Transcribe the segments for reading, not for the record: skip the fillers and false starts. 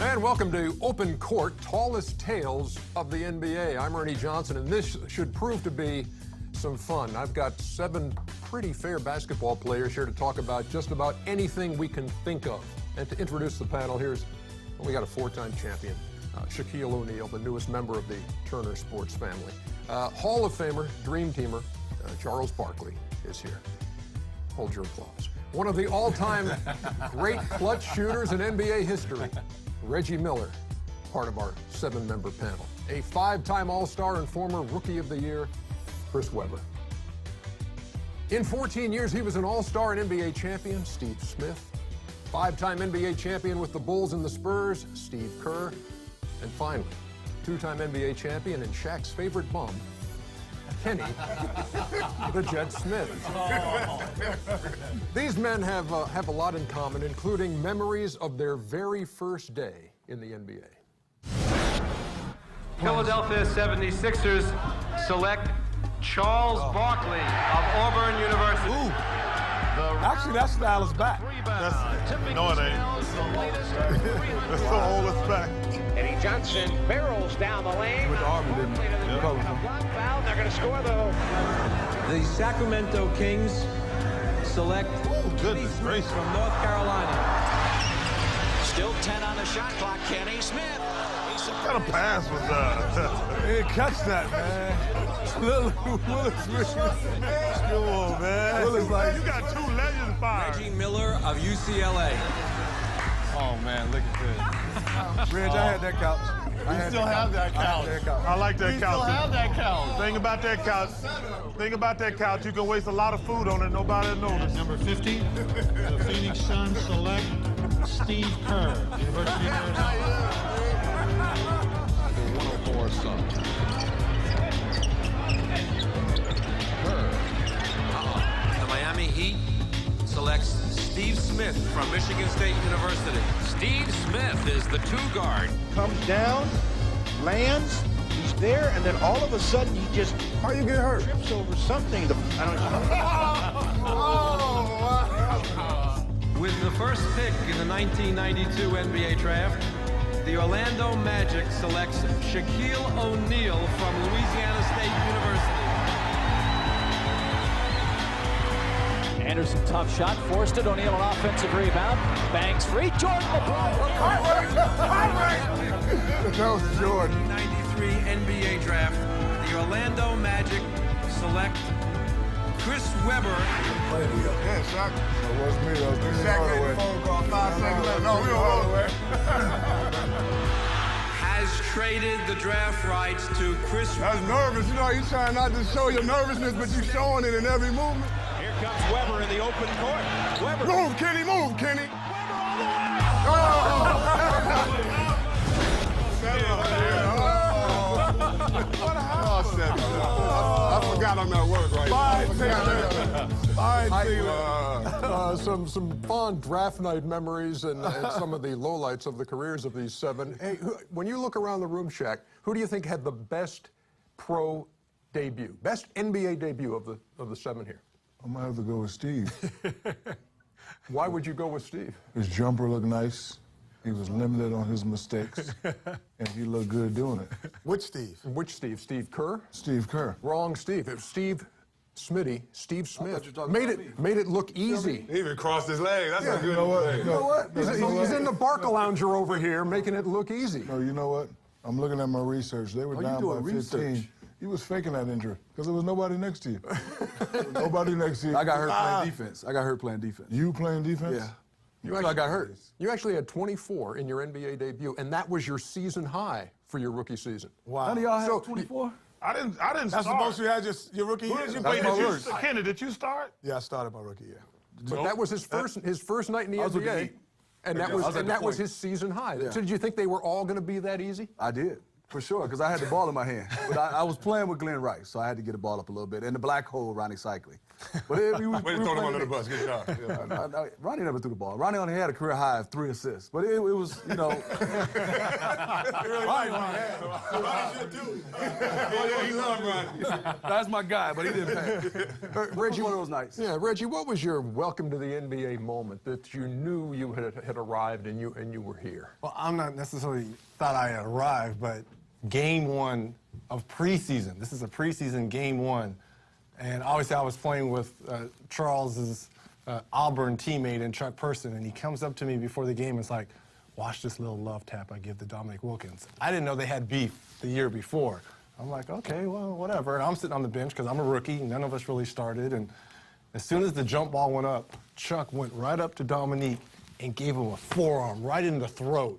And welcome to Open Court, Tallest Tales of the NBA. I'm Ernie Johnson, and this should prove to be some fun. I've got 7 pretty fair basketball players here to talk about just about anything we can think of. And to introduce the panel, we got a 4-time champion, Shaquille O'Neal, the newest member of the Turner Sports family. Hall of Famer, Dream Teamer, Charles Barkley is here. Hold your applause. One of the all-time great clutch shooters in NBA history, Reggie Miller, part of our 7-member panel. A 5-time All-Star and former Rookie of the Year, Chris Webber. In 14 years, he was an All-Star and NBA champion, Steve Smith. 5-time NBA champion with the Bulls and the Spurs, Steve Kerr. And finally, 2-time NBA champion and Shaq's favorite bum, Kenny, the Jet Smith. These men have a lot in common, including memories of their very first day in the NBA. Philadelphia 76ers select Charles Barkley of Auburn University. Ooh. Actually, that style is back. No, it ain't. That's so old, it's back. Eddie Johnson barrels down the lane. With the Auburn, didn't he? A block foul. They're going to score, though. The Sacramento Kings select Goodness gracious. from North Carolina. Still 10 on the shot clock. Kenny Smith. What kind of pass was that? He didn't catch that, man. Willis, Come on, man. Willis like, You got 2 legends fired. Reggie Miller of UCLA. oh, man, look at this. Reg, I had that couch. You still have that couch. I like that couch. still have that couch. Thing about that couch, you can waste a lot of food on it, nobody will notice. Number 50, the Phoenix Suns select Steve Kerr, University of Arizona. The 104 Suns. The Miami Heat selects Steve Smith from Michigan State University. Steve Smith is the 2-guard. Comes down, lands, he's there, and then all of a sudden he just How you get hurt? trips over something. With the first pick in the 1992 NBA draft, the Orlando Magic selects Shaquille O'Neal from Louisiana State University. Anderson, tough shot. Forced it. O'Neal, an offensive rebound. Bangs free. Jordan, the ball. That was Jordan. 93 NBA draft, the Orlando Magic select Chris Webber. Yeah, Shaq. That wasn't me. That was me. Shaq made the phone call 5 seconds later. No, we don't know. Has traded the draft rights to Chris. That's nervous. You know, you trying not to show your nervousness, but you showing it in every movement. Here comes Webber in the open court. Webber. Move, Kenny. Move, Kenny. I forgot I'm at work right now. Some fond draft night memories and some of the lowlights of the careers of these 7. Hey, when you look around the room, Shaq, who do you think had the best pro debut, best NBA debut of the 7 here? I'm gonna have to go with Steve. Why would you go with Steve? His jumper looked nice. He was limited on his mistakes, and he looked good doing it. Which Steve? Which Steve? Steve Kerr? Steve Kerr. Wrong Steve. It was Steve Smitty. Steve Smith. Made it look easy. He even crossed his legs. That's a good You know what? You know what? He's in the Barcalounger over here, making it look easy. No, you know what? I'm looking at my research. They were down by 15. He was faking that injury because there was nobody next to you. Nobody next to you. I got hurt playing defense. I got hurt playing defense. You playing defense? Yeah. I got hurt. You actually had 24 in your NBA debut, and that was your season high for your rookie season. Wow. None of y'all So, had 24? I didn't That's start. the most you had your rookie year? Who did you That's play? my worst. Kenny, did you start? Yeah, I started my rookie year. But that was his first night in the was with the NBA, Heat. and I was at the that was point. his season high. Yeah. So did you think they were all going to be that easy? I did, for sure, because I had the ball in my hand. But I was playing with Glenn Rice, so I had to get the ball up a little bit. And the black hole, Ronnie Cycling. But we Way to throw him under the bus. Good job. Yeah, Ronnie never threw the ball. Ronnie only had a career high of 3 assists. But it was, you know. That's my guy, but he didn't pass. Reggie, one of those nights. Yeah, Reggie, what was your welcome to the NBA moment that you knew you had arrived and you were here? Well, I'm not necessarily thought I had arrived, but game 1 of preseason. This is a preseason game 1. And obviously I was playing with Charles's Auburn teammate and Chuck Person, and he comes up to me before the game and is like, watch this little love tap I give to Dominique Wilkins. I didn't know they had beef the year before. I'm like, okay, well, whatever. And I'm sitting on the bench because I'm a rookie. None of us really started. And as soon as the jump ball went up, Chuck went right up to Dominique and gave him a forearm right in the throat.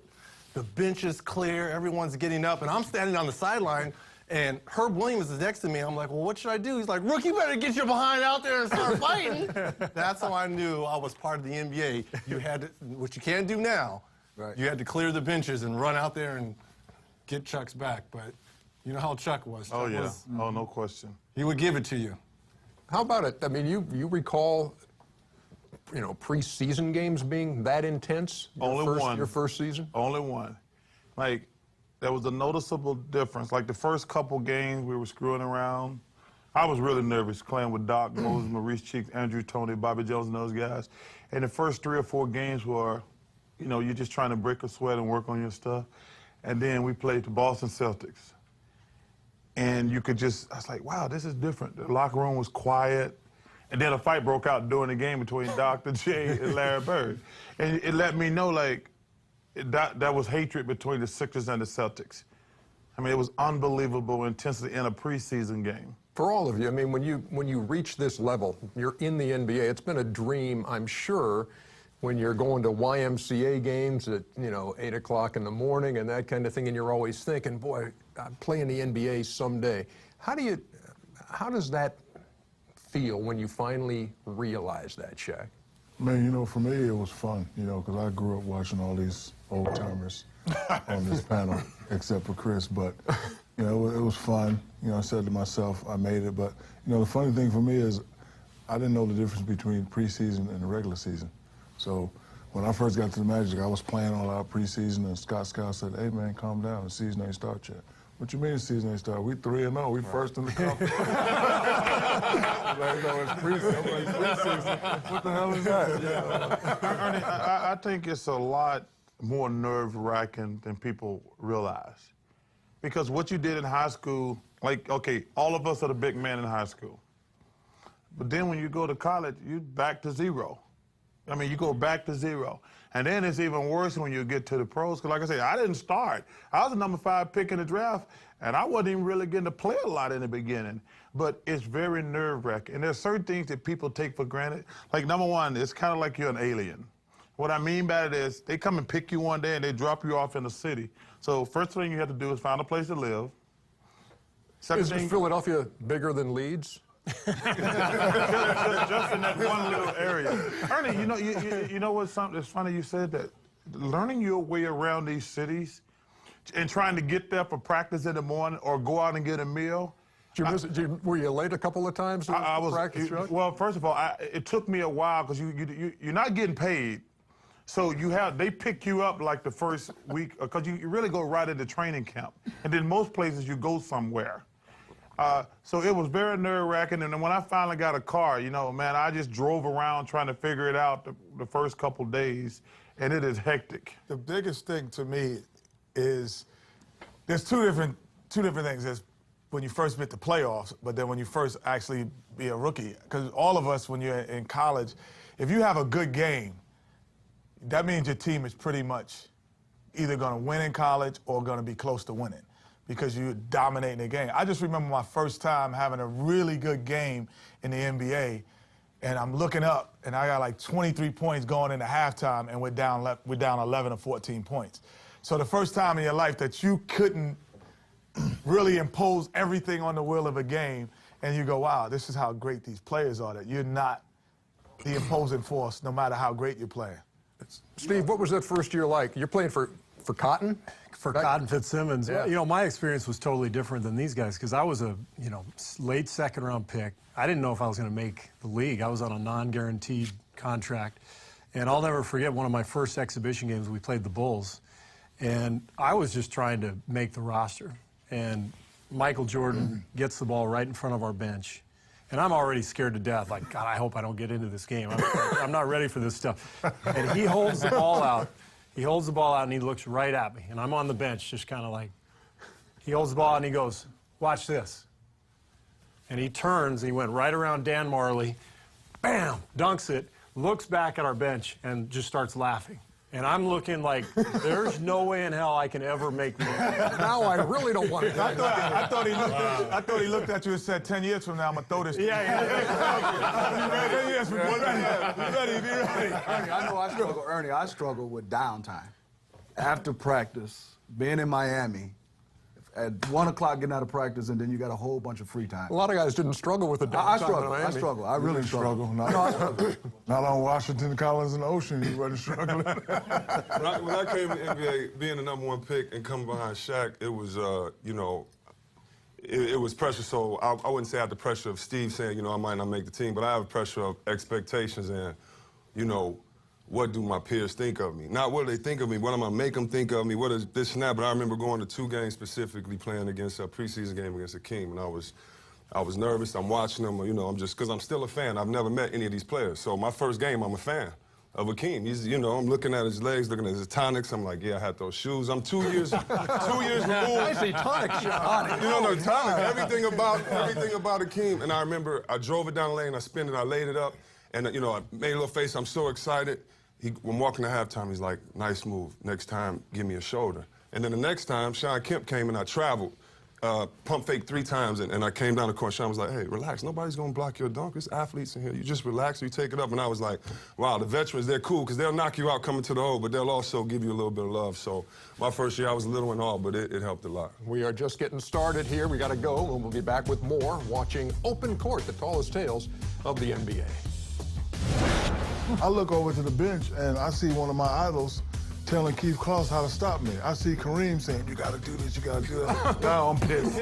The bench is clear. Everyone's getting up. And I'm standing on the sideline. And Herb Williams is next to me. I'm like, well, what should I do? He's like, Rookie, you better get your behind out there and start fighting. That's how I knew I was part of the NBA. You had to, what you can't do now, Right. you had to clear the benches and run out there and get Chuck's back. But you know how Chuck was. Oh, Chuck yeah. was- Oh, no question. he would give it to you. How about it? I mean, you recall, you know, preseason games being that intense? Only one. Your first season? Only one. Like, there was a noticeable difference. Like, the first couple games, we were screwing around. I was really nervous playing with Doc, Moses, Maurice Cheeks, Andrew Toney, Bobby Jones, and those guys. And the first 3 or 4 games were, you know, you're just trying to break a sweat and work on your stuff. And then we played the Boston Celtics. And you could just, I was like, wow, this is different. The locker room was quiet. And then a fight broke out during the game between Dr. J and Larry Bird. And it let me know, like, that was hatred between the Sixers and the Celtics. I mean, it was unbelievable intensity in a preseason game. For all of you, I mean, when you reach this level, you're in the NBA. It's been a dream, I'm sure, when you're going to YMCA games at, you know, 8 o'clock in the morning and that kind of thing, and you're always thinking, boy, I'm playing the NBA someday. How does that feel when you finally realize that, Shaq? Man, you know, for me, it was fun, you know, because I grew up watching all these old-timers on this panel, except for Chris. But, you know, it was fun. You know, I said to myself, I made it. But, you know, the funny thing for me is I didn't know the difference between preseason and the regular season. So when I first got to the Magic, I was playing all out preseason, and Scott Skiles said, hey, man, calm down. The season ain't started yet. What you mean the season ain't started? We 3-0. We first in the conference. Like, no, it's preseason. I'm like, preseason? What the hell is that? Yeah. Ernie, I think it's a lot more nerve-wracking than people realize. Because what you did in high school, like, okay, all of us are the big men in high school. But then when you go to college, you're back to zero. I mean, you go back to zero. And then it's even worse when you get to the pros. Because like I said, I didn't start. I was the number 5 pick in the draft, and I wasn't even really getting to play a lot in the beginning. But it's very nerve-wracking. And there's certain things that people take for granted. Like, number one, it's kind of like you're an alien. What I mean by it is they come and pick you one day and they drop you off in the city. So first thing you have to do is find a place to live. Is Philadelphia bigger than Leeds? just in that one little area. Ernie, you know what's something that's funny you said that? Learning your way around these cities and trying to get there for practice in the morning or go out and get a meal. Were you late a couple of times I was practice? Well, first of all, it took me a while because you're not getting paid. So they pick you up like the first week because you really go right into training camp. And then most places you go somewhere. So it was very nerve-wracking, and then when I finally got a car, you know, man, I just drove around trying to figure it out the first couple days, and it is hectic. The biggest thing to me is there's two different things. There's when you first hit the playoffs, but then when you first actually be a rookie. Because all of us, when you're in college, if you have a good game, that means your team is pretty much either going to win in college or going to be close to winning, because you're dominating the game. I just remember my first time having a really good game in the NBA, and I'm looking up, and I got like 23 points going into halftime, and we're down 11 or 14 points. So the first time in your life that you couldn't really impose everything on the will of a game, and you go, wow, this is how great these players are, that you're not the imposing force no matter how great you're playing. Steve, what was that first year like? You're playing for for Cotton? For Cotton Fitzsimmons. Yeah. You know, my experience was totally different than these guys because I was a, late second-round pick. I didn't know if I was going to make the league. I was on a non-guaranteed contract. And I'll never forget one of my first exhibition games. We played the Bulls. And I was just trying to make the roster. And Michael Jordan gets the ball right in front of our bench. And I'm already scared to death. Like, God, I hope I don't get into this game. I'm not ready for this stuff. And he holds the ball out. He holds the ball out and he looks right at me. And I'm on the bench just kind of like, he holds the ball and he goes, watch this. And he turns, and he went right around Dan Marley, bam, dunks it, looks back at our bench and just starts laughing. And I'm looking like, there's no way in hell I can ever make the league. Now I really don't want to. I thought he looked at you and said, 10 years from now, I'm going to throw this. Yeah. Be ready. Ernie, I know I struggle. Ernie, I struggle with downtime. After practice, being in Miami, at 1 o'clock getting out of practice, and then you got a whole bunch of free time. A lot of guys didn't struggle with the downtime. I struggle. I really struggle. Not on Washington, Collins, and Ocean, you wasn't struggling. When I came to the NBA, being the #1 pick and coming behind Shaq, it was, it was pressure. So I wouldn't say I had the pressure of Steve saying, I might not make the team, but I have a pressure of expectations and, what do my peers think of me? Not what do they think of me, what am I make them think of me, what is this and that. But I remember going to 2 games specifically, playing against a preseason game against Akeem, and I was nervous. I'm watching them, I'm just, because I'm still a fan. I've never met any of these players. So my first game, I'm a fan of Akeem. He's, I'm looking at his legs, looking at his tonics. I'm like, yeah, I had those shoes. I'm 2 years removed. I say tonics. No, tonics. Everything about Akeem. And I remember I drove it down the lane, I spun it, I laid it up, and I made a little face. I'm so excited. When walking to halftime, he's like, nice move. Next time, give me a shoulder. And then the next time, Sean Kemp came and I traveled, pump fake 3 times, and I came down the court. Sean was like, hey, relax. Nobody's going to block your dunk. There's athletes in here. You just relax, you take it up. And I was like, wow, the veterans, they're cool because they'll knock you out coming to the hole, but they'll also give you a little bit of love. So my first year, I was a little in awe, but it helped a lot. We are just getting started here. We got to go, and we'll be back with more watching Open Court, the tallest tales of the NBA. I look over to the bench and I see one of my idols telling Keith Klaus how to stop me. I see Kareem saying, you gotta do this, you gotta do that. Now I'm pissed.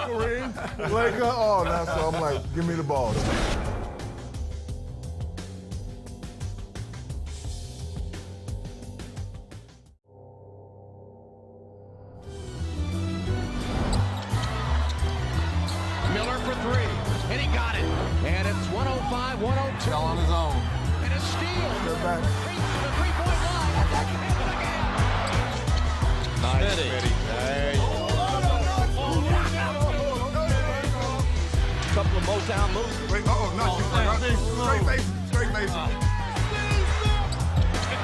Kareem, like, so I'm like, give me the ball. Miller for 3, and he got it. And it's 105-102. Fell on his own. And a steal. They're back. The three-point line. And that can happen again. Nice, Smitty. There you go. Couple of Motown moves. Straight base.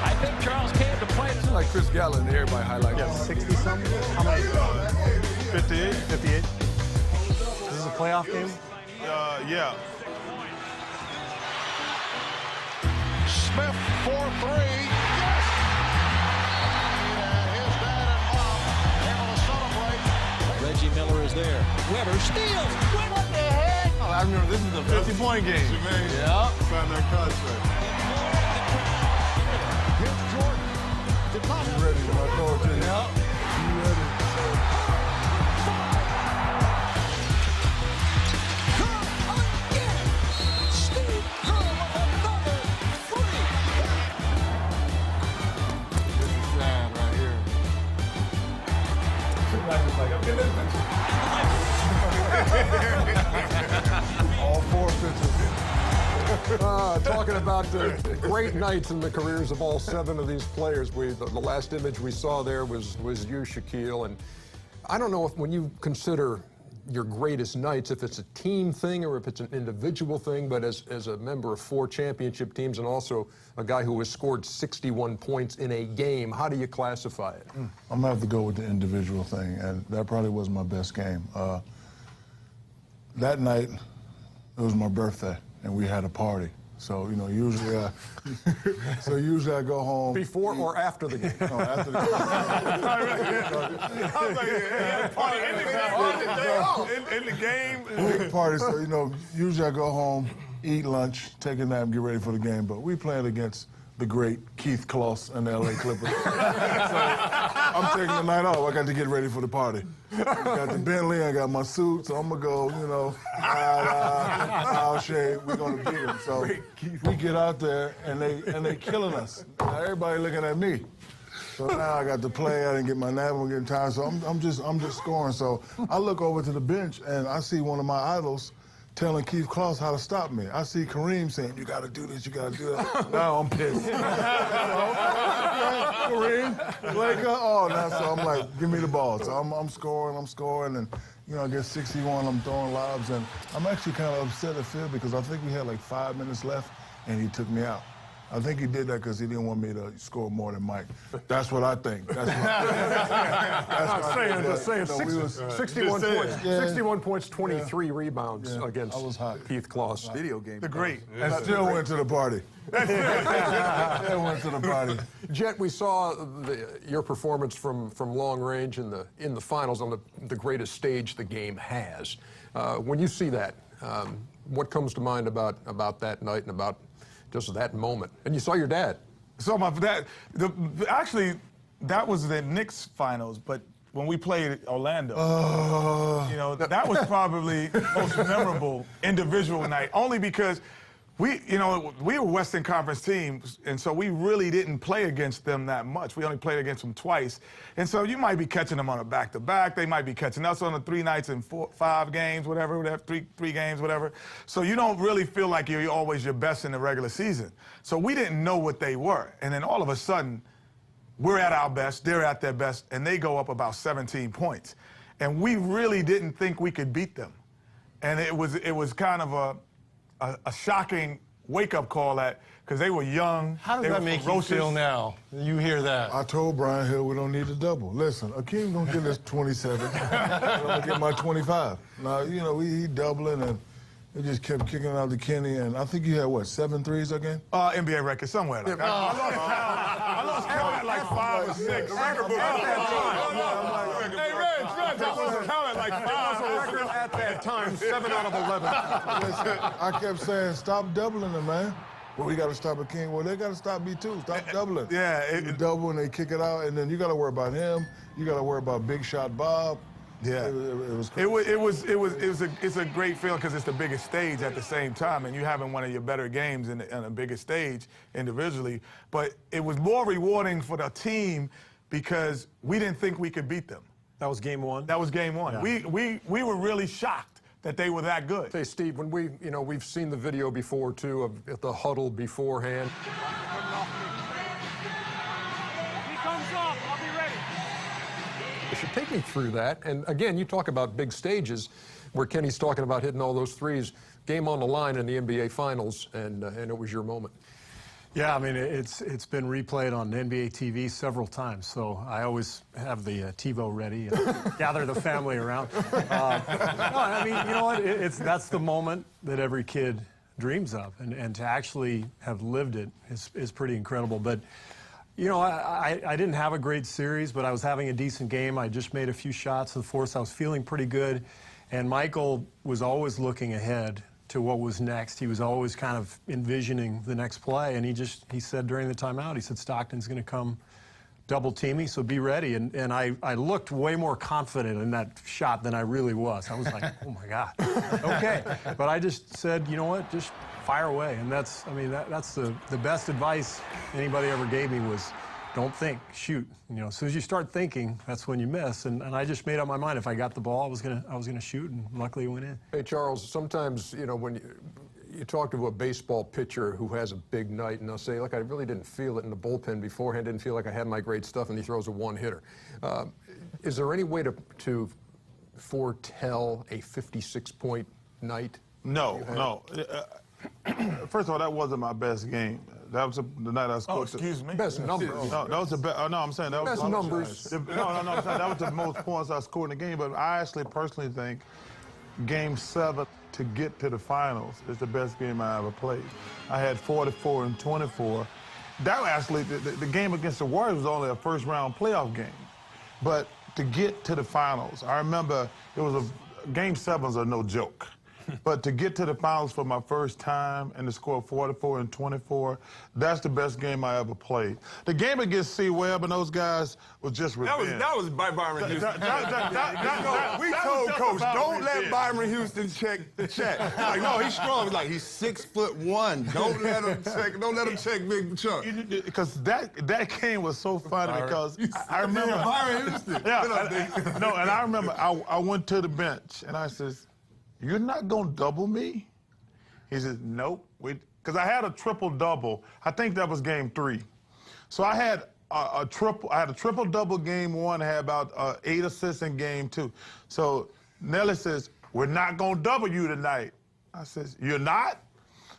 I think Charles came to play. It's like Chris Gallen, everybody highlights. Yeah, 60-something? How many? 58. 58. This is a playoff game? Yeah. Smith for 3. Yes! His dad and mom able to celebrate. Reggie Miller is there. Weber steals. What the heck? Oh, I remember this is a 50-point game. Yeah. Found that contract. Here's Jordan. You ready, my coach? Yeah. You ready? All 4 pitches. Talking about the great nights in the careers of all 7 of these players. The last image we saw there was you, Shaquille. And I don't know if when you consider your greatest nights, if it's a team thing or if it's an individual thing, but as a member of 4 championship teams and also a guy who has scored 61 points in a game, how do you classify it? I'm gonna have to go with the individual thing, and that probably was my best game. That night, it was my birthday, and we had a party. So, usually I go home. Before or after the game? No, after the game. In the game. Big party, so, usually I go home, eat lunch, take a nap, get ready for the game. But we played against the great Keith Kloss and the LA Clippers. So I'm taking the night off. I got to get ready for the party. I got the Bentley, I got my suit, so I'm gonna go, you know, I'll shave. We're gonna beat them. So we get out there and they killing us. Now everybody looking at me. So now I got to play. I didn't get my nap. I'm getting tired. So I'm just scoring. So I look over to the bench and I see one of my idols telling Keith Kloss how to stop me. I see Kareem saying, "You got to do this. You got to do that." Now I'm pissed. Kareem, Laker. Oh, now so I'm like, give me the ball. So I'm scoring, and you know I get 61. I'm throwing lobs, and I'm actually kind of upset at Phil because I think we had like 5 minutes left, and he took me out. I think he did that because he didn't want me to score more than Mike. That's what I think. That's what Just saying. 61 points. 61 points, 23 rebounds against Keith Kloss. Video game. The great. And still went to the party. Still went to the party. Jet, we saw your performance from long range in the finals on the greatest stage the game has. When you see that, what comes to mind about that night and about just that moment? And you saw your dad. So my dad, actually, that was the Knicks finals, but when we played Orlando, you know, that was probably the most memorable individual night, only because we were Western Conference teams, and so we really didn't play against them that much. We only played against them twice. And so you might be catching them on a back-to-back. They might be catching us on the 3 nights and 5 games, whatever, three games, whatever. So you don't really feel like you're always your best in the regular season. So we didn't know what they were. And then all of a sudden, we're at our best, they're at their best, and they go up about 17 points. And we really didn't think we could beat them. And it was kind of a shocking wake-up call because they were young. How does that make you feel now? You hear that? I told Brian Hill we don't need to double. Listen, Akeem gonna get us 27. I'm gonna get my 25. Now, you know, he doubling and he just kept kicking out to Kenny, and I think you had, what, 7 threes again? NBA record, somewhere like that. I lost count at like 5 or 6. Hey, Reg, I lost count at like 5. At that time, 7 out of 11. Listen, I kept saying, stop doubling them, man. Well, we got to stop Akeem. Well, they got to stop me, too. Stop doubling. Yeah. You double and they kick it out, and then you got to worry about him. You got to worry about Big Shot Bob. Yeah, it was it's a great feeling because it's the biggest stage at the same time, and you having one of your better games in a bigger stage individually. But it was more rewarding for the team because we didn't think we could beat them. That was game one? That was game one. Yeah. We were really shocked that they were that good. Hey, Steve, when we've seen the video before too of the huddle beforehand. He comes up. I'll be ready. You should take me through that. And again, you talk about big stages where Kenny's talking about hitting all those threes. Game on the line in the NBA Finals, and it was your moment. Yeah, I mean, it's been replayed on NBA TV several times, so I always have the TiVo ready and gather the family around. No, I mean, you know what? That's the moment that every kid dreams of, and to actually have lived it is pretty incredible. But you know, I didn't have a great series, but I was having a decent game. I just made a few shots in the fourth. I was feeling pretty good. And Michael was always looking ahead to what was next. He was always kind of envisioning the next play. And he said during the timeout, he said, Stockton's going to come double team me, so be ready. And I looked way more confident in that shot than I really was. I was like, oh my God, okay. But I just said, you know what, just fire away. And that's the best advice anybody ever gave me was, don't think, shoot. You know, as soon as you start thinking, that's when you miss. And I just made up my mind. If I got the ball, I was gonna shoot, and luckily it went in. Hey, Charles, sometimes, you know, when you talk to a baseball pitcher who has a big night, and they'll say, look, I really didn't feel it in the bullpen beforehand, didn't feel like I had my great stuff, and he throws a one-hitter. Is there any way to foretell a 56-point night? No. First of all, that wasn't my best game. That was the night I scored. Oh, excuse me. Best numbers. No, that was the best. No, I'm saying that was best numbers. I'm saying that was the most points I scored in the game. But I actually personally think Game 7 to get to the finals is the best game I ever played. I had 44 and 24. That actually, the game against the Warriors was only a first-round playoff game. But to get to the finals, I remember it was Game 7s are no joke. But to get to the finals for my first time and to score 44 and 24, that's the best game I ever played. The game against C. Webb and those guys was just revenge. That was by Byron Houston. We told Coach, don't let Byron Houston check the check. Like, no, he's strong. He's like, he's 6'1". Don't let him check Big Chuck. Because that game was so funny because I remember Byron Houston. And I remember I went to the bench and I says, "You're not gonna double me?" He says, "Nope." Because I had a triple-double. I think that was game 3. So I had a triple-double game 1. I had about 8 assists in game 2. So Nelly says, "We're not gonna double you tonight." I says, "You're not?"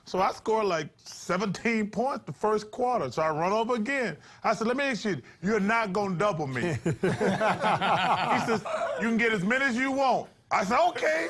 So I scored like 17 points the first quarter. So I run over again. I said, "Let me ask you, you're not gonna double me." He says, "You can get as many as you want." I said, "Okay."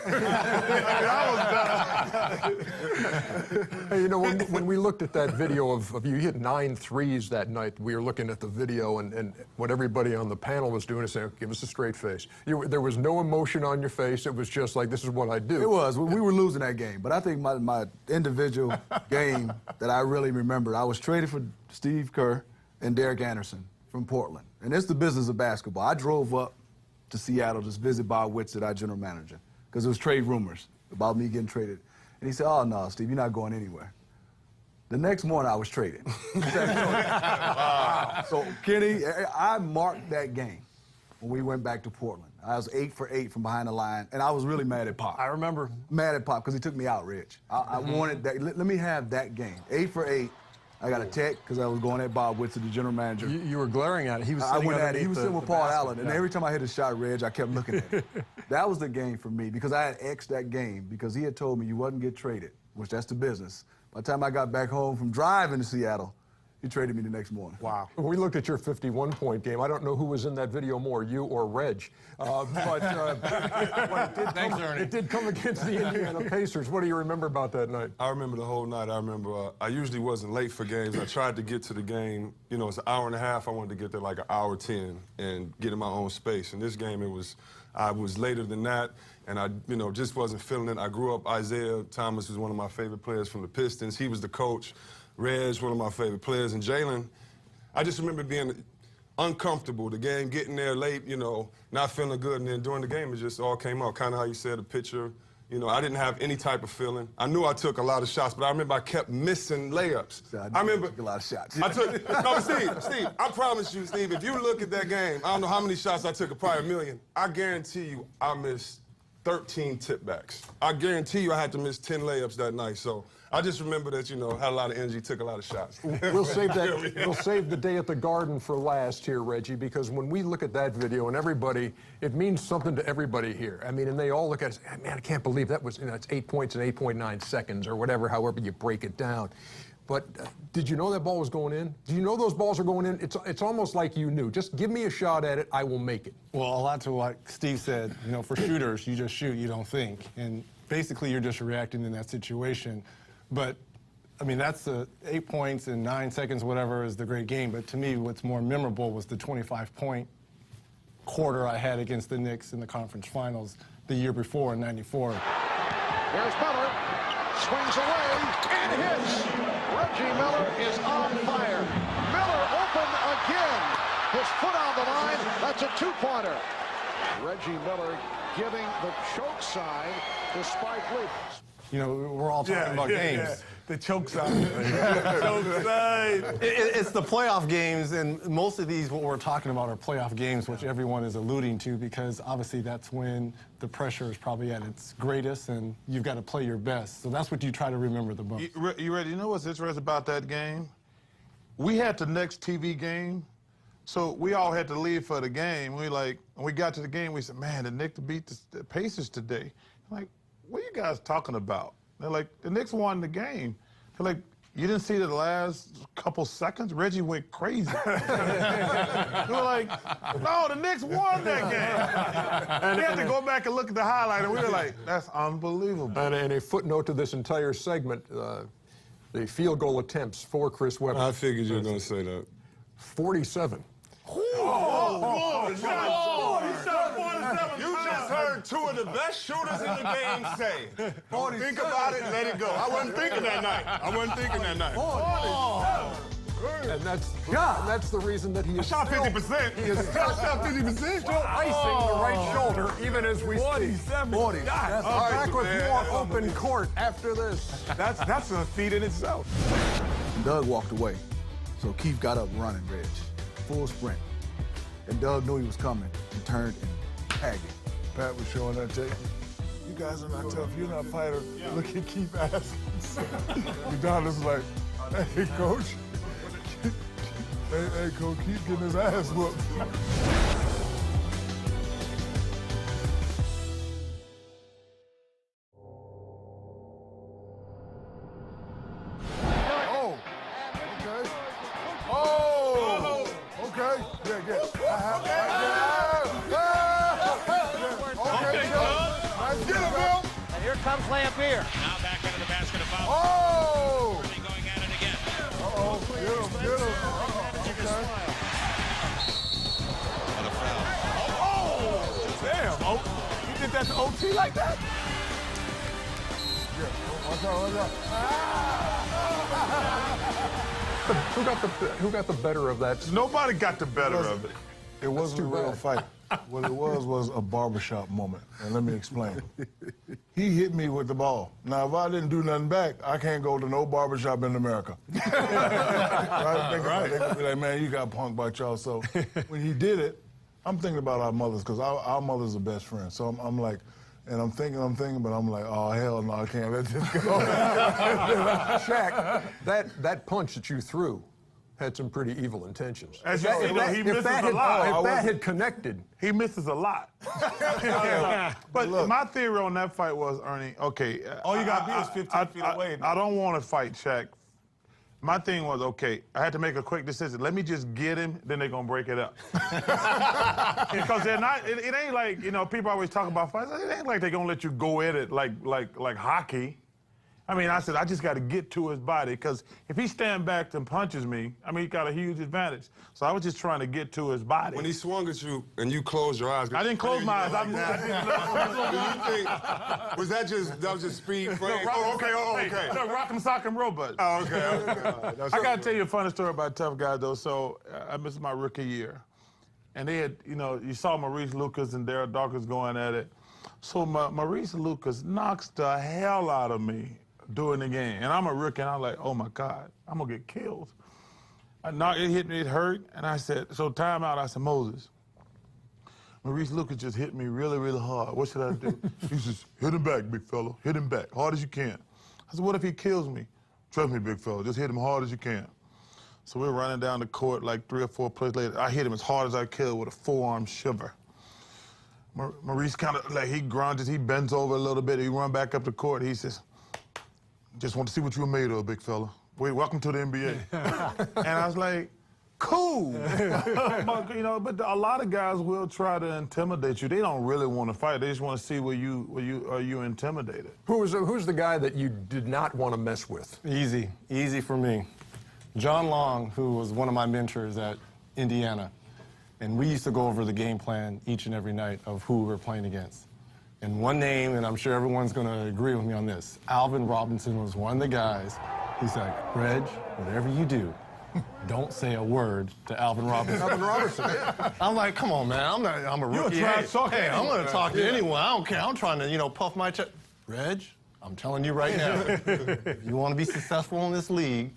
Hey, you know, when we looked at that video of you hit 9 threes that night, we were looking at the video and what everybody on the panel was doing is saying, "Give us a straight face." There was no emotion on your face. It was just like, this is what I do. It was. We were losing that game. But I think my individual game that I really remember, I was traded for Steve Kerr and Derek Anderson from Portland. And it's the business of basketball. I drove up to Seattle to visit Bob Whitsitt, our general manager, because there was trade rumors about me getting traded. And he said, "Oh, no, Steve, you're not going anywhere." The next morning, I was traded. So, Kenny, I marked that game when we went back to Portland. I was 8 for 8 from behind the line, and I was really mad at Pop. I remember. Mad at Pop because he took me out, Rich. I wanted that. Let me have that game. 8 for 8. I got a tech because I was going at Bob Whitsitt, the general manager. You were glaring at it. He was I sitting went at it. He was underneath sitting with the Paul basket. Allen, and every time I hit a shot, Reg, I kept looking at it. That was the game for me because I had X'd that game because he had told me you wasn't get traded, which that's the business. By the time I got back home from driving to Seattle, he traded me the next morning. Wow. When we looked at your 51-point game, I don't know who was in that video more, you or Reg. It did come against the Indiana Pacers. What do you remember about that night? I remember the whole night. I remember I usually wasn't late for games. I tried to get to the game. You know, it's an hour and a half. I wanted to get there like an hour 10 and get in my own space. In this game, I was later than that, and I, just wasn't feeling it. I grew up, Isaiah Thomas was one of my favorite players from the Pistons. He was the coach. Reg, one of my favorite players, and Jalen, I just remember being uncomfortable, the game, getting there late, not feeling good, and then during the game, it just all came out, kind of how you said, the picture. I didn't have any type of feeling. I knew I took a lot of shots, but I remember I kept missing layups. I remember took a lot of shots. Steve, I promise you, Steve, if you look at that game, I don't know how many shots I took, probably a million. I guarantee you I missed 13 tip-backs. I guarantee you I had to miss 10 layups that night, so I just remember that, had a lot of energy, took a lot of shots. We'll save the day at the Garden for last here, Reggie, because when we look at that video and everybody, it means something to everybody here. I mean, and they all look at it and say, man, I can't believe that was, it's 8 points in 8.9 seconds or whatever, however you break it down. But did you know that ball was going in? Do you know those balls are going in? It's almost like you knew. Just give me a shot at it, I will make it. Well, a lot to what Steve said, for shooters, you just shoot, you don't think. And basically, you're just reacting in that situation. But, I mean, that's the 8 points in 9 seconds, whatever, is the great game. But to me, what's more memorable was the 25-point quarter I had against the Knicks in the conference finals the year before in '94. Here's Miller, swings away, and hits. Reggie Miller is on fire. Miller open again. His foot on the line. That's a two-pointer. Reggie Miller giving the choke sign to Spike Lee. We're all talking about games. Yeah. The choke sign. Choke sign. It's the playoff games, and most of these, what we're talking about, are playoff games, which everyone is alluding to, because obviously that's when the pressure is probably at its greatest, and you've got to play your best. So that's what you try to remember the most. You ready? You know what's interesting about that game? We had the next TV game, so we all had to leave for the game. When we got to the game, we said, man, the Knicks beat the Pacers today. I'm like, what are you guys talking about? They're like, the Knicks won the game. They're like, you didn't see the last couple seconds? Reggie went crazy. They were like, no, the Knicks won that game. And we had to go back and look at the highlight, and we were like, that's unbelievable. And a footnote to this entire segment, the field goal attempts for Chris Webber. I figured you were going to say that. 47. Oh, he shot 47. You just heard two of the best shooters in the game say, don't think about it, let it go. I wasn't thinking that night. And that's the reason that he is shot 50%. He is still shot 50%. Still icing the right shoulder, even as we speak. 40. Back with more open court after this. That's a feat in itself. Doug walked away, so Keith got up running, Reg. Full sprint. And Doug knew he was coming and turned and tagged him. Pat was showing that tape. You guys are not tough. You're not fighters. Look at Keith asking. Udonis is like, hey, coach. Hey, coach, Keith getting his ass whooped. Comes Lampier. Now back into the basket of foul. Oh! Really going at it again. Uh-oh, get him. And a foul. Oh! Damn. Oh, he did that to OT like that? Watch out. Who got the better of that? Nobody got the better of it. It wasn't a real fight. What it was a barbershop moment. And let me explain. He hit me with the ball. Now, if I didn't do nothing back, I can't go to no barbershop in America. Right? They're gonna be like, man, you got punked by y'all. So when he did it, I'm thinking about our mothers, because our mothers are best friends. So I'm like, and I'm thinking, but I'm like, oh, hell no, I can't let this go. Shaq, that punch that you threw had some pretty evil intentions. As you say, he misses a lot. If that had connected. He misses a lot. But look, my theory on that fight was, Ernie, okay. All you got to be is 15 feet away. I don't want to fight Shaq. My thing was, okay, I had to make a quick decision. Let me just get him, then they're going to break it up. Because they're not, it ain't like, you know, people always talk about fights. It ain't like they're going to let you go at it like hockey. I mean, I said, I just got to get to his body, because if he stand back and punches me, I mean, he got a huge advantage. So I was just trying to get to his body. When he swung at you and you closed your eyes. I didn't close my eyes. Was that just speed frame? Okay. No, Rock'em Sock'em Robot. Oh, okay. I got to tell you a funny story about Tough Guy, though. So I missed my rookie year. And they had, you know, you saw Maurice Lucas and Darryl Dawkins going at it. So Maurice Lucas knocks the hell out of me during the game. And I'm a rookie, and I'm like, oh, my God, I'm going to get killed. It hit me, it hurt, and I said, so timeout, I said, Moses, Maurice Lucas just hit me really, really hard. What should I do? He says, hit him back, big fella. Hit him back, hard as you can. I said, what if he kills me? Trust me, big fella, just hit him hard as you can. So we're running down the court like 3 or 4 plays later. I hit him as hard as I could with a forearm shiver. Maurice kind of, like, he grunges, he bends over a little bit, he run back up the court, he says, just want to see what you were made of, big fella. Wait, welcome to the NBA. And I was like, cool. You know, but a lot of guys will try to intimidate you. They don't really want to fight. They just want to see are you intimidated. Who's the guy that you did not want to mess with? Easy for me. John Long, who was one of my mentors at Indiana. And we used to go over the game plan each and every night of who we were playing against. And one name, and I'm sure everyone's going to agree with me on this, Alvin Robinson was one of the guys. He's like, Reg, whatever you do, don't say a word to Alvin Robinson. Alvin Robertson. I'm like, come on, man. I'm a rookie. You're a trash talker. Hey, I'm going to talk to anyone. I don't care. I'm trying to, you know, puff my chest. Reg, I'm telling you right now, if you want to be successful in this league,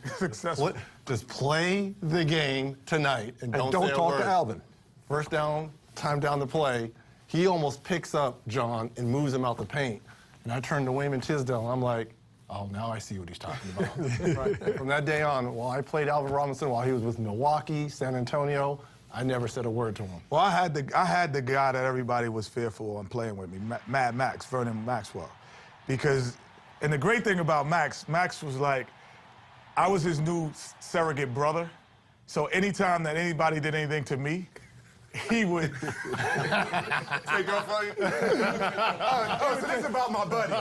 just play the game tonight and don't say a word. Don't talk to Alvin. First down, time down to play. He almost picks up John and moves him out the paint. And I turn to Wayman Tisdale, and I'm like, oh, now I see what he's talking about. Right. From that day on, while I played Alvin Robinson, while he was with Milwaukee, San Antonio, I never said a word to him. Well, I had the guy that everybody was fearful on playing with me, Mad Max, Vernon Maxwell. Because, and the great thing about Max was like, I was his new surrogate brother. So anytime that anybody did anything to me, he would take off on you. Oh, so this is about my buddy. My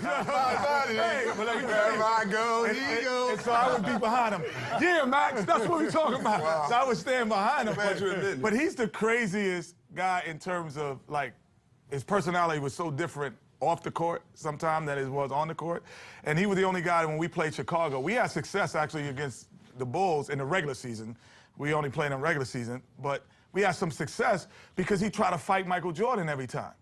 buddy. Hey, wherever I go, he goes. And so I would be behind him. Yeah, Max, that's what we're talking about. Wow. So I would stand behind him. Glad you admitted. But he's the craziest guy in terms of, like, his personality was so different off the court sometimes than it was on the court. And he was the only guy when we played Chicago. We had success, actually, against the Bulls in the regular season. We only played in regular season. But we had some success because he tried to fight Michael Jordan every time.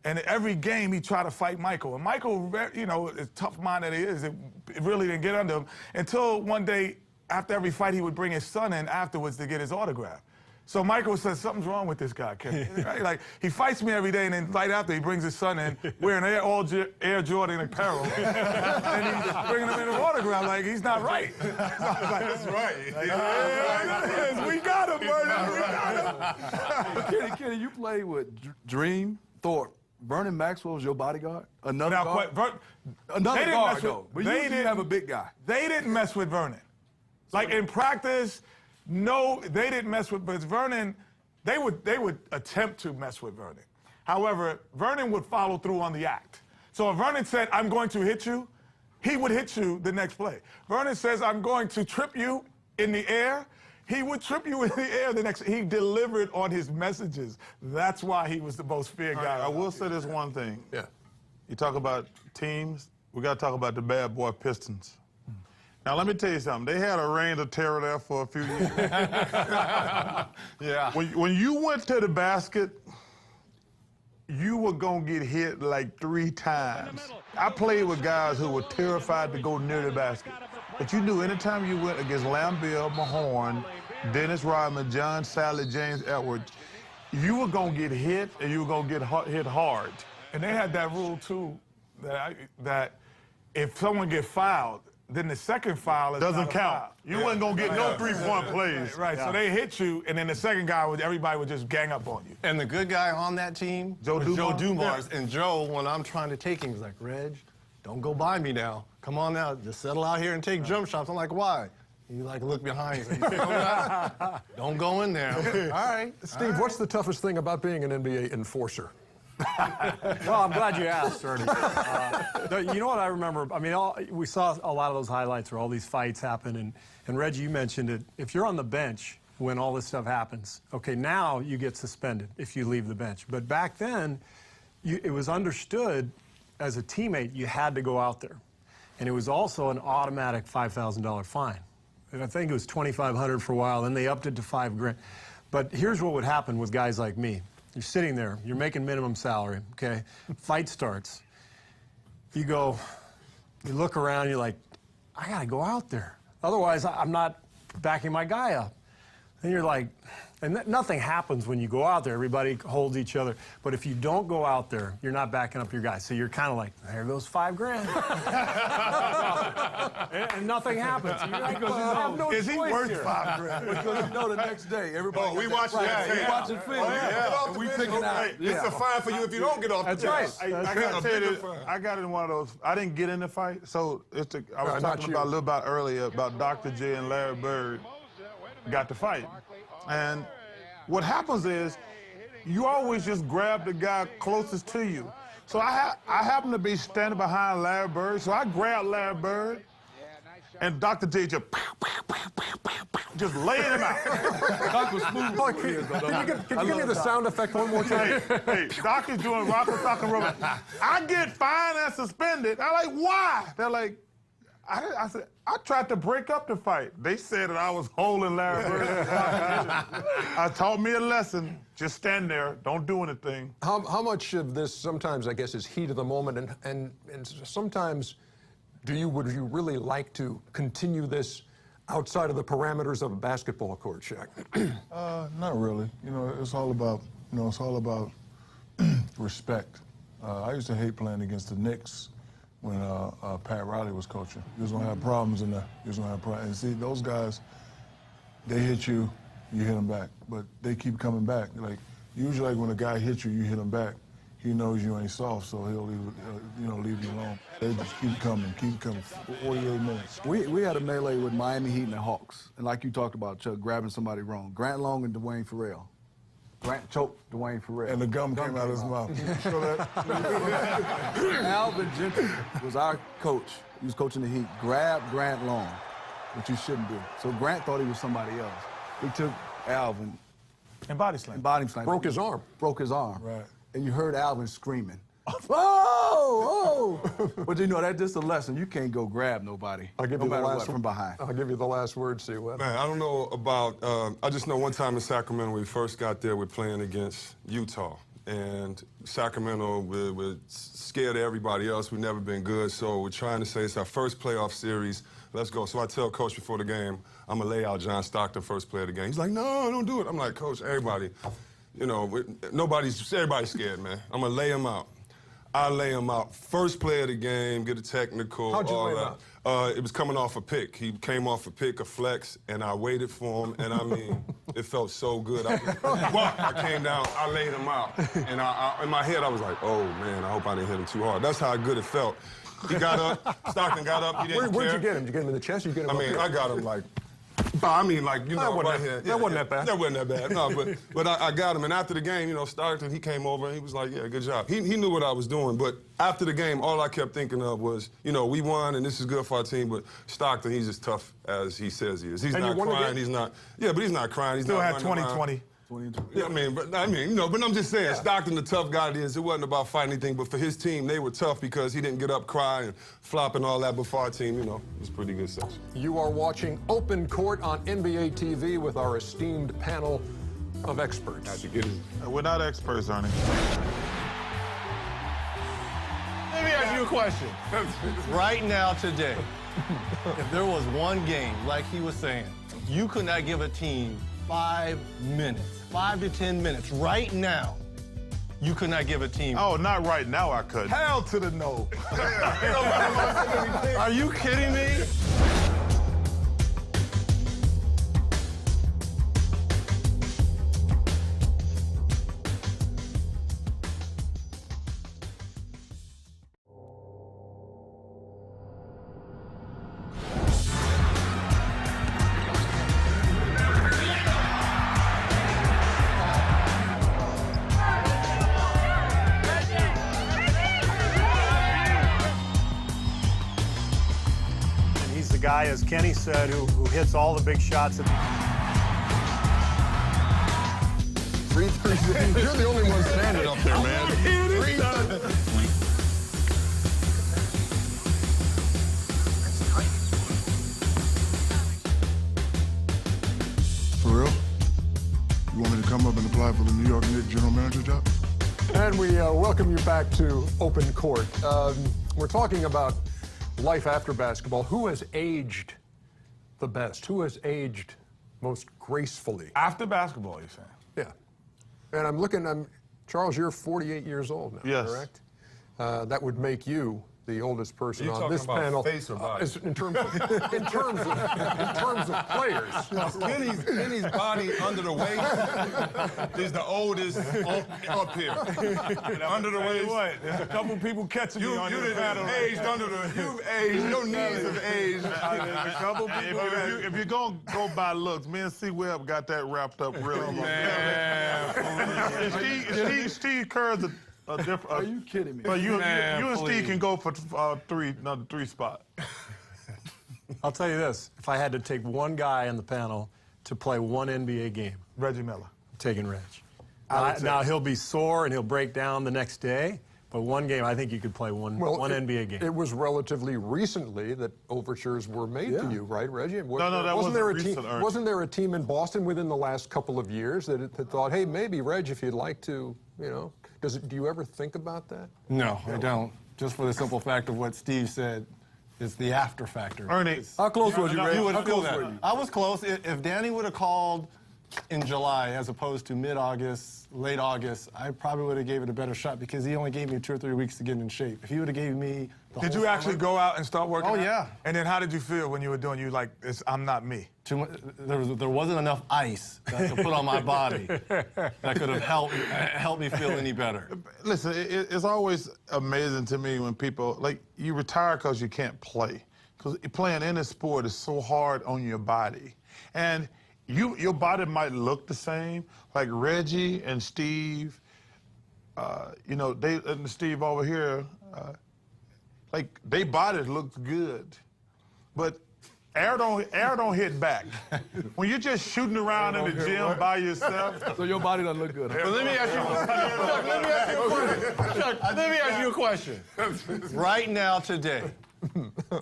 And every game, he tried to fight Michael. And Michael, you know, as tough mind that he is, it really didn't get under him until one day, after every fight, he would bring his son in afterwards to get his autograph. So Michael says, something's wrong with this guy, Kevin. Right? Like, he fights me every day, and then right after, he brings his son in wearing Air Jordan apparel. And he's bringing him in an autograph like he's not right. So I was like, that's right. Like, yeah, we got him, brother. We got him. Kenny, you played with Dream, Thorpe. Vernon Maxwell was your bodyguard? Another guard? Another guard, though. But you didn't have a big guy. They didn't mess with Vernon. Like, in practice, no, they didn't mess with Vernon. They would attempt to mess with Vernon. However, Vernon would follow through on the act. So if Vernon said, I'm going to hit you, he would hit you the next play. Vernon says, I'm going to trip you in the air, he would trip you in the air the next. He delivered on his messages. That's why he was the most feared guy. I will say this one thing. Yeah. You talk about teams, we got to talk about the bad boy Pistons. Now, let me tell you something. They had a reign of terror there for a few years. Yeah. When you went to the basket, you were going to get hit like 3 times. I played with guys who were terrified to go near the basket. But you knew anytime you went against Lambert, Mahorn, Dennis Rodman, John Sally, James Edwards, you were going to get hit, and you were going to get hit hard. And they had that rule, too, that if someone get fouled, then the second foul is doesn't not a count. foul. You wasn't gonna get no 3-point plays. Right. So they hit you, and then the second guy everybody would just gang up on you. And the good guy on that team, Joe Dumars. Yeah. And Joe, when I'm trying to take him, he's like, Reg, don't go by me now. Come on now, just settle out here and take jump shots. I'm like, why? He like look behind. He's like, don't go in there. All right. Steve, what's the toughest thing about being an NBA enforcer? Well, I'm glad you asked, Ernie. You know what I remember? I mean, we saw a lot of those highlights where all these fights happen, and Reggie, you mentioned it. If you're on the bench when all this stuff happens, okay, now you get suspended if you leave the bench. But back then, it was understood as a teammate you had to go out there. And it was also an automatic $5,000 fine. And I think it was $2,500 for a while, then they upped it to $5 grand. But here's what would happen with guys like me. You're sitting there, you're making minimum salary, okay? Fight starts. You look around, you're like, I gotta go out there. Otherwise, I'm not backing my guy up. And you're like, and nothing happens when you go out there. Everybody holds each other. But if you don't go out there, you're not backing up your guy. So you're kind of like, there goes $5 grand. and nothing happens. You're like, well, I have no Is he choice worth here. $5 grand? Because you know the next day, everybody. we watching that. that. We watching film. And we picking out. It's a fine for you if you don't get off the That's bench. right. I got to tell you this, I got in one of those. I didn't get in the fight, so I was talking about a little bit earlier about Dr. J and Larry Bird got to fight. And what happens is you always just grab the guy closest to you. So I happen to be standing behind Larry Bird, so I grabbed Larry Bird, and Dr. J just laying him out. Doc was smooth. Can you give me the sound effect one more time? Hey, Doc is doing rock and sock and roll. I get fined and suspended. I'm like, why? They're like, I said, I tried to break up the fight. They said that I was holding Larry Bird. I taught me a lesson. Just stand there. Don't do anything. How much of this sometimes, I guess, is heat of the moment, and sometimes would you really like to continue this outside of the parameters of a basketball court, Shaq? Not really. You know, it's all about respect. I used to hate playing against the Knicks when Pat Riley was coaching. He was gonna have problems in there. He was gonna have problems. And see, those guys, they hit you, you hit them back, but they keep coming back. Like usually, like when a guy hits you, you hit him back. He knows you ain't soft, so he'll leave you alone. They just keep coming, 48 minutes. We had a melee with Miami Heat and the Hawks, and like you talked about, Chuck, grabbing somebody wrong. Grant Long and Dwayne Farrell. Grant choked Dwayne Farrell. And the gum came out of his mouth. You know that? Alvin Gentry was our coach. He was coaching the Heat. Grabbed Grant Long, which you shouldn't do. So Grant thought he was somebody else. He took Alvin, And body slam. And body slam. Broke his arm. Broke his arm. Right. And you heard Alvin screaming. Oh, oh! But you know, that's just a lesson. You can't go grab nobody. I'll give no you the matter last what, from behind. I'll give you the last word, C. Webb. Man, I don't know about, I just know one time in Sacramento, when we first got there, we're playing against Utah. And Sacramento, we're scared of everybody else. We've never been good, so we're trying to say it's our first playoff series. Let's go. So I tell Coach before the game, I'm going to lay out John Stockton, first play of the game. He's like, no, don't do it. I'm like, Coach, everybody, you know, everybody's scared, man. I'm going to lay him out. I lay him out. First play of the game, get a technical. How'd you all lay him that. It was coming off a pick. He came off a pick, a flex, and I waited for him, and I mean, it felt so good. I came down, I laid him out, and in my head, I was like, oh, man, I hope I didn't hit him too hard. That's how good it felt. He got up, Stockton got up, he didn't Where'd care. you get him? Did you get him in the chest? You get him I up mean, here? I got him like, I mean, like, you know, right here. That wasn't that bad. That wasn't that bad, no, but I got him, and after the game, you know, Stockton, he came over, and he was like, yeah, good job. He knew what I was doing, but after the game, all I kept thinking of was, you know, we won, and this is good for our team, but Stockton, he's as tough as he says he is. He's not crying, he's not, yeah, but he's not crying, he's Still not had running around. 20-20. Yeah, I mean, you know, but I'm just saying, Stockton, the tough guy it is. It wasn't about fighting anything, but for his team, they were tough because he didn't get up, cry, and flop and all that. But for our team, you know, it was a pretty good session. You are watching Open Court on NBA TV with our esteemed panel of experts. We're not experts, Ernie. Let me ask you a question. Right now, today, if there was one game, like he was saying, you could not give a team 5 minutes, 5 to 10 minutes, right now, you could not give a team. Oh, not right now, I could. Hell to the no. Are you kidding me? And he's the guy, as Kenny said, who hits all the big shots. You're the only one standing up there, man. For real? You want me to come up and apply for the New York Knicks general manager job? And we welcome you back to Open Court. We're talking about life after basketball. Who has aged the best? Who has aged most gracefully? After basketball, you're saying? Yeah. And I'm looking, Charles, you're 48 years old now, Yes. correct? That would make you the oldest person You on talking this about panel. face or body? In terms of players. Kenny's body under the waist is the oldest up here. Under the waist. What? There's a couple people catching me on this panel. You've aged, your knees have aged. There's a couple people If you're going to go by looks, me and C. Webb got that wrapped up really well. Man, Steve Kerr's a different. Are you kidding me? But you Man, and Steve please. can go for another three spot. I'll tell you this, if I had to take one guy on the panel to play one NBA game, Reggie Miller. I'm taking Reg. would Now, he'll be sore and he'll break down the next day, but one game, I think you could play one NBA game. It was relatively recently that overtures were made to you, right, Reggie? No, that wasn't recent, Ernie. Wasn't there a team in Boston within the last couple of years that had thought, hey, maybe, Reg, if you'd like to, you know, do you ever think about that? No, I don't. Just for the simple fact of what Steve said, it's the after factor. Ernie, How close was you, Ray? You would How feel close were that. you? I was close. If Danny would have called in July as opposed to mid-August, late August, I probably would have gave it a better shot because he only gave me 2 or 3 weeks to get in shape. If he would have gave me the Did whole you actually summer- go out and start working out? yeah. And then how did you feel when you were doing, I'm not me? There wasn't enough ice that could put on my body that could have helped me feel any better. listen, it's always amazing to me when people, like, you retire because you can't play. Because playing any sport is so hard on your body. And your body might look the same, like Reggie and Steve, you know, and Steve over here, like, their bodies look good. But Air don't hit back. When you're just shooting around in the gym by yourself. So your body doesn't look good. But let me ask you a question. Right now, today,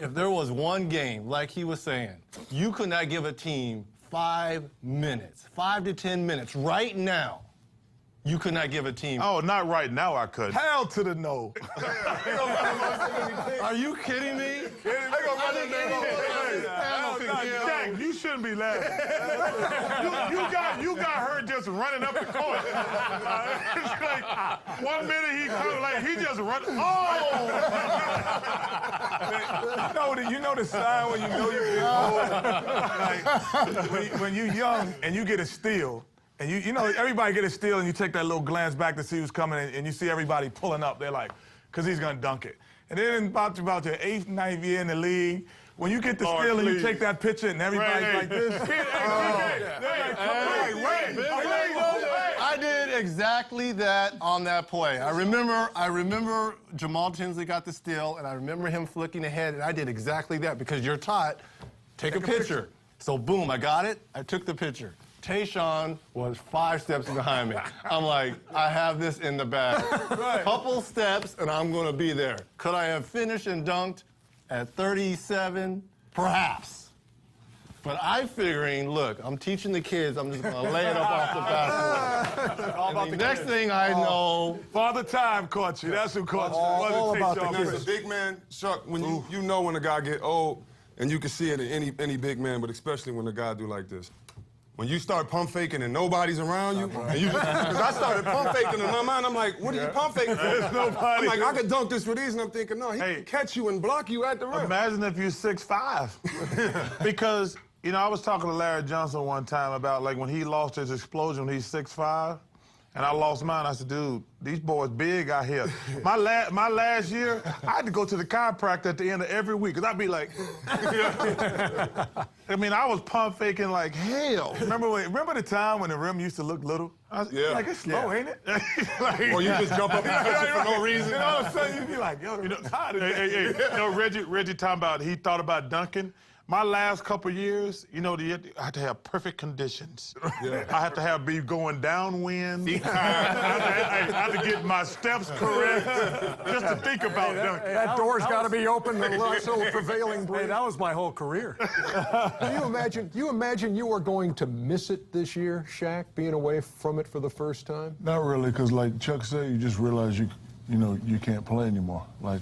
if there was one game, like he was saying, you could not give a team 5 minutes, 5 to 10 minutes, right now, you could not give a team. Oh, not right now I could. Hell to the no. Are you kidding me? Jack, you shouldn't be laughing. you got her just running up the court. It's like 1 minute he comes, like he just run. Oh! You know the sign when you know you're getting old. Like, when you're young and you get a steal. And you know, everybody get a steal and you take that little glance back to see who's coming and you see everybody pulling up. They're like, because he's going to dunk it. And then about your 8th, 9th year in the league, when you get the steal and you take that picture and everybody's like this. I did exactly that on that play. I remember Jamal Tinsley got the steal, and I remember him flicking ahead, and I did exactly that because you're taught, take a picture. So boom, I got it, I took the picture. Tayshaun was 5 steps behind me. I'm like, I have this in the bag. Couple steps, and I'm going to be there. Could I have finished and dunked at 37? Perhaps. But I'm figuring, look, I'm teaching the kids, I'm just going to lay it up off the basketball. And the next thing I know... Father Time caught you. That's who caught you. All about the kids. As a big man, Chuck, when you know when a guy get old, and you can see it in any big man, but especially when a guy do like this. When you start pump faking and nobody's around you, and you because I started pump faking in my mind, I'm like, what are you pump faking for? There's nobody. I'm like, I could dunk this for these, and I'm thinking, no, he can catch you and block you at the rim. Imagine if you're 6'5". Because, you know, I was talking to Larry Johnson one time about, like, when he lost his explosion, he's 6'5", and I lost mine. I said, dude, these boys big out here. My last year, I had to go to the chiropractor at the end of every week, because I'd be like... I mean, I was pump faking like hell. Remember the time when the rim used to look little? Like, it's slow, ain't it? Like, or you just jump up and catch it for no reason. And all of a sudden, you'd be like, yo, you know, Reggie talking about, he thought about dunking. My last couple years, you know, I had to have perfect conditions. I had to be going downwind. I had to get my steps correct just to think about dunking. That door's got to be open to the prevailing breeze. Hey, that was my whole career. Do you imagine you are going to miss it this year, Shaq, being away from it for the first time? Not really, because like Chuck said, you just realize you can't play anymore. Like,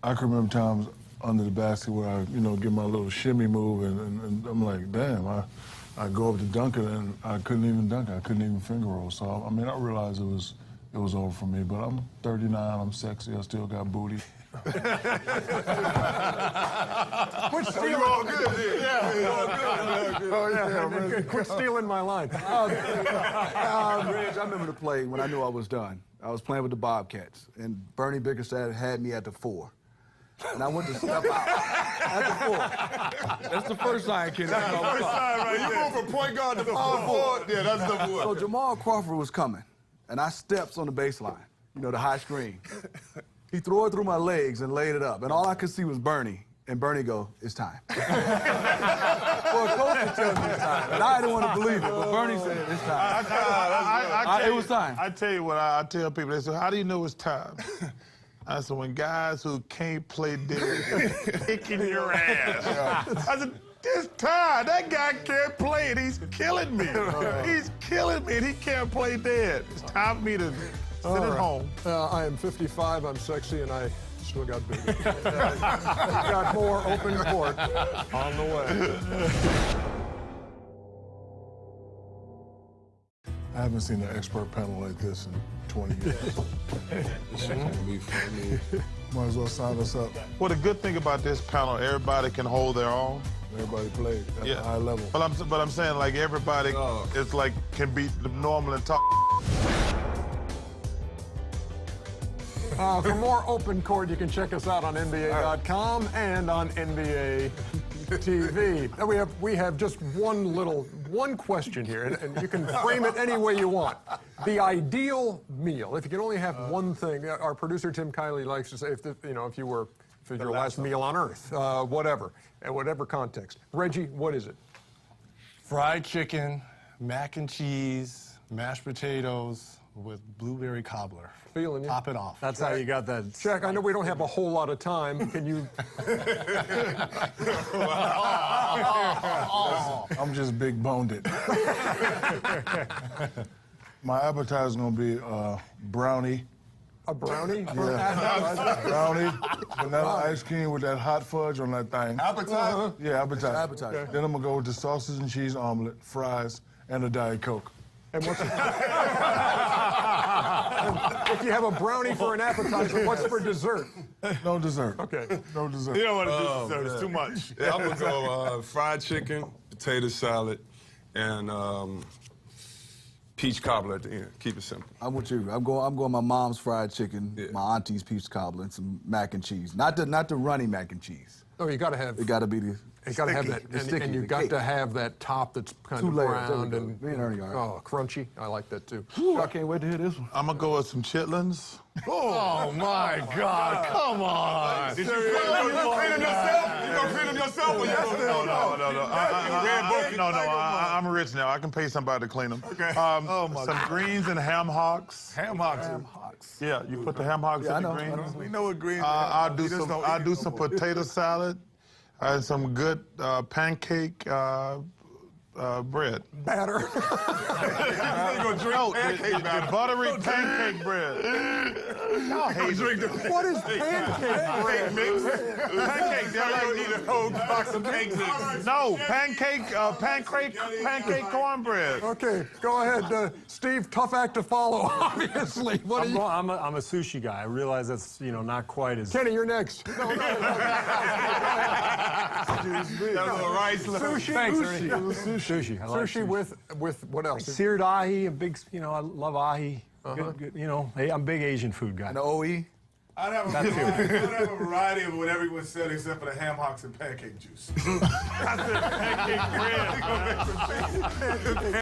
I can remember times under the basket where I, get my little shimmy move, and I'm like, damn, I go up to dunk it, and I couldn't even dunk it. I couldn't even finger roll. So, I mean, I realized it was over for me. But I'm 39, I'm sexy, I still got booty. Quit stealing. You're all good, dude. Yeah, you're all good. Oh, yeah. Quit stealing my line. Reg, I remember the play when I knew I was done. I was playing with the Bobcats, and Bernie Bickerstaff had me at the 4. And I went to step out at the 4. That's the first sign, kid. That's the first sign right there. You move from point guard to power forward. Yeah, that's the one. So Jamal Crawford was coming, and I steps on the baseline, the high screen. He threw it through my legs and laid it up, and all I could see was Bernie. And Bernie go, it's time. Well, coach would tell me it's time. And I didn't want to believe it, but Bernie said it's time. It was time. I tell you what I tell people. They say, how do you know it's time? I said, when guys who can't play dead kicking your ass. I said, this time, that guy can't play and he's killing me. He's killing me and he can't play dead. It's time for me to sit at home. I am 55, I'm sexy, and I still got booty. Got more open court on the way. I haven't seen an expert panel like this in 20 years. This is going to be funny. Might as well sign us up. Well, the good thing about this panel, everybody can hold their own. Everybody played at a high level. But I'm saying, like, everybody it's like can be normal and talk. For more open court, you can check us out on NBA.com and on NBA TV. And we have just one question here, and you can frame it any way you want. The ideal meal, if you could only have one thing. Our producer Tim Kiley likes to say, if if it's your last meal on earth, whatever, in whatever context. Reggie, what is it? Fried chicken, mac and cheese, mashed potatoes with blueberry cobbler. Feeling you. Top it off. That's how you got that. Shaq, I know we don't have a whole lot of time. Can you? I'm just big boned it. My appetizer is gonna be brownie. A brownie? Yeah. Brownie, vanilla ice cream with that hot fudge on that thing. Appetizer? Yeah, appetizer. Appetizer. Then I'm gonna go with the sausage and cheese omelet, fries, and a Diet Coke. And what's if you have a brownie for an appetizer, what's for dessert? No dessert. Okay. No dessert. You don't want to do dessert. It's too much. Yeah, I'm gonna go fried chicken, potato salad, and peach cobbler at the end. Keep it simple. I'm with you. I'm going my mom's fried chicken, Yeah. my auntie's peach cobbler, and some mac and cheese. Not the runny mac and cheese. Oh, you got to have. It got to be the. You got to have that, the sticky, and you the got cake. to have that top that's kind Two of layers, there we round go. and Me and Ernie are. oh, crunchy. I like that too. Ooh, I can't wait to hear this one. I'm gonna go with some chitlins. Oh, my God. Come on. Did you clean them yourself? You gonna clean them yourself or you gonna No. I'm rich now. I can pay somebody to clean them. Okay. Some greens and ham hocks. Ham hocks. Yeah, you put the ham hocks Yeah, I in the know, greens. I know. We know what greens I'll do some potato salad and some good pancake bread. Batter. The buttery pancake bread. Y'all hate drink the What is pancake mix. Pancake. They're like need a whole box of cake mix. No, pancake cornbread. Okay, go ahead, Steve. Tough act to follow, obviously. What are you? I'm a sushi guy. I realize that's not quite as. Kenny, you're next. No. Sushi. Thanks, Sushi. Ernie. Sushi. I like Sushi with what else? seared ahi. A big. I love ahi. Good, hey, I'm a big Asian food guy. And the OE. I'd have That too. I'd have a variety of what everyone said except for the ham hocks and pancake juice. Pancake bread.